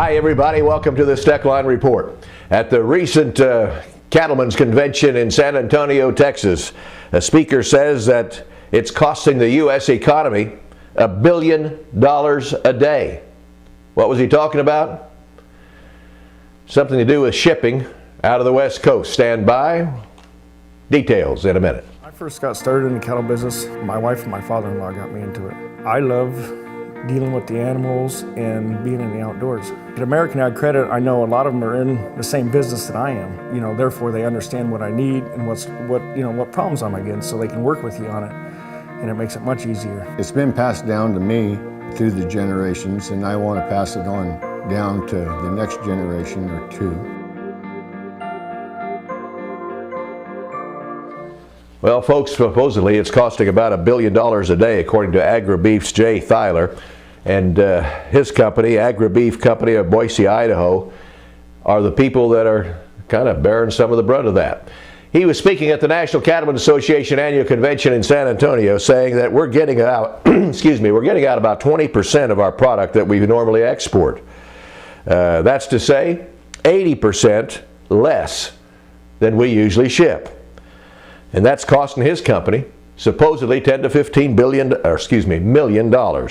Hi everybody, welcome to the Steckline Report. At the recent Cattlemen's Convention in San Antonio, Texas, a speaker says that it's costing the U.S. economy $1 billion a day. What was he talking about? Something to do with shipping out of the West Coast. Stand by. Details in a minute. I first got started in the cattle business. My wife and my father-in-law got me into it. I love dealing with the animals and being in the outdoors. At American Ag Credit, I know a lot of them are in the same business that I am. Therefore they understand what I need and what problems I'm against, so they can work with you on it, and it makes it much easier. It's been passed down to me through the generations, and I want to pass it on down to the next generation or two. Well, folks, supposedly it's costing about $1 billion a day, according to AgriBeef's Jay Thyler. And his company, AgriBeef Company of Boise, Idaho, are the people that are kind of bearing some of the brunt of that. He was speaking at the National Cattlemen's Association Annual Convention in San Antonio, saying that we're getting out, we're getting out about 20% of our product that we normally export. That's to say, 80% less than we usually ship. And that's costing his company supposedly $10 to $15 million.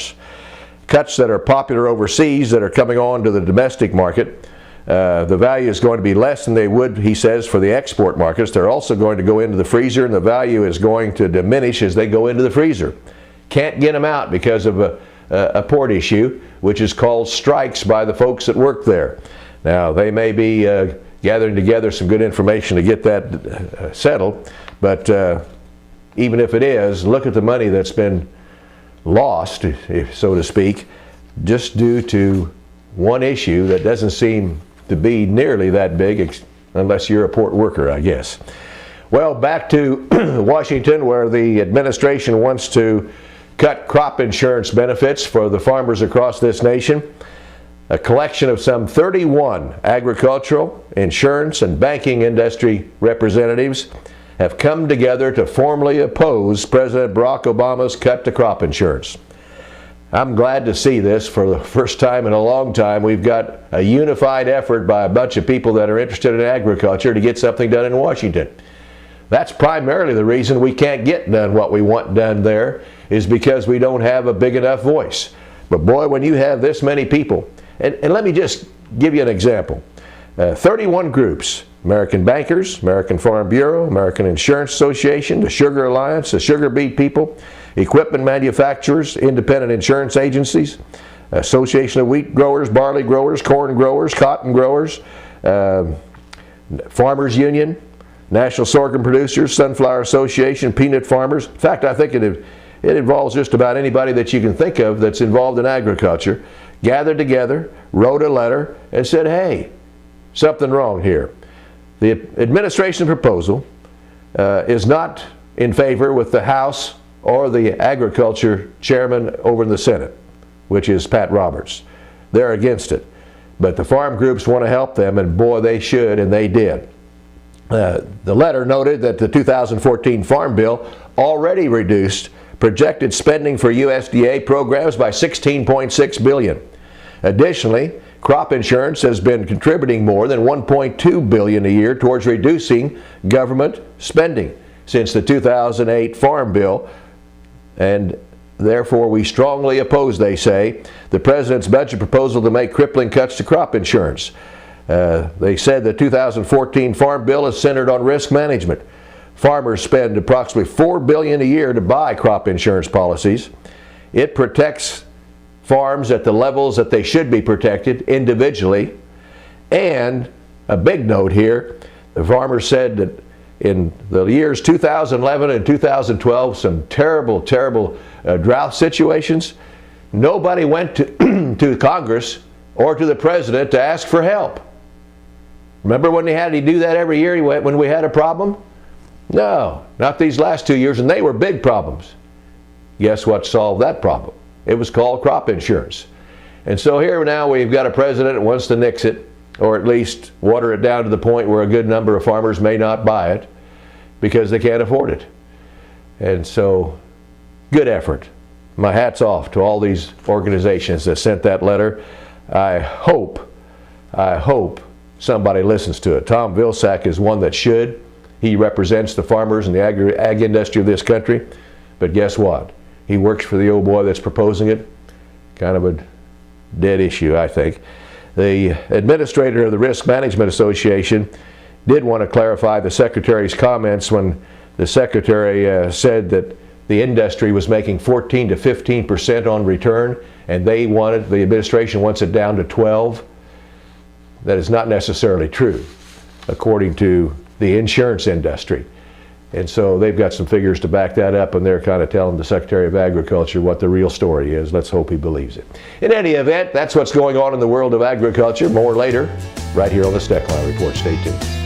Cuts that are popular overseas that are coming on to the domestic market, the value is going to be less than they would, he says, for the export markets. They're also going to go into the freezer, and the value is going to diminish as they go into the freezer. Can't get them out because of a port issue, which is called strikes by the folks that work there. Now, they may be gathering together some good information to get that settled, but even if it is, look at the money that's been lost, so to speak, just due to one issue that doesn't seem to be nearly that big, unless you're a port worker, I guess. Well, back to Washington, where the administration wants to cut crop insurance benefits for the farmers across this nation. A collection of some 31 agricultural, insurance, and banking industry representatives have come together to formally oppose President Barack Obama's cut to crop insurance. I'm glad to see this. For the first time in a long time, we've got a unified effort by a bunch of people that are interested in agriculture to get something done in Washington. That's primarily the reason we can't get done what we want done there, is because we don't have a big enough voice. But boy, when you have this many people, and let me just give you an example. 31 groups: American Bankers, American Farm Bureau, American Insurance Association, the Sugar Alliance, the Sugar Beet People, Equipment Manufacturers, Independent Insurance Agencies, Association of Wheat Growers, Barley Growers, Corn Growers, Cotton Growers, Farmers Union, National Sorghum Producers, Sunflower Association, Peanut Farmers. In fact, I think it involves just about anybody that you can think of that's involved in agriculture, gathered together, wrote a letter, and said, hey, something wrong here. The administration proposal is not in favor with the House or the Agriculture Chairman over in the Senate, which is Pat Roberts. They're against it. But the farm groups want to help them, and boy, they should, and they did. The letter noted that the 2014 Farm Bill already reduced projected spending for USDA programs by $16.6 billion. Additionally, crop insurance has been contributing more than $1.2 billion a year towards reducing government spending since the 2008 Farm Bill, and therefore we strongly oppose, they say, the President's budget proposal to make crippling cuts to crop insurance. They said the 2014 Farm Bill is centered on risk management. Farmers spend approximately $4 billion a year to buy crop insurance policies. It protects farms at the levels that they should be protected individually. And a big note here, the farmers said that in the years 2011 and 2012, some terrible drought situations, nobody went to Congress or to the President to ask for help. Remember when he had to do that every year when we had a problem? No, not these last 2 years, and they were big problems. Guess what solved that problem? It was called crop insurance. And so here now we've got a president that wants to nix it, or at least water it down to the point where a good number of farmers may not buy it because they can't afford it. And so, good effort. My hat's off to all these organizations that sent that letter. I hope I hope somebody listens to it. Tom Vilsack is one that should. He represents the farmers and the ag industry of this country. But guess what? He works for the old boy that's proposing it. Kind of a dead issue, I think. The administrator of the Risk Management Association did want to clarify the Secretary's comments when the Secretary said that the industry was making 14 to 15% on return, and the administration wants it down to 12. That is not necessarily true, according to the insurance industry. And so they've got some figures to back that up, and they're kind of telling the Secretary of Agriculture what the real story is. Let's hope he believes it. In any event, that's what's going on in the world of agriculture. More later, right here on the Steckline Report. Stay tuned.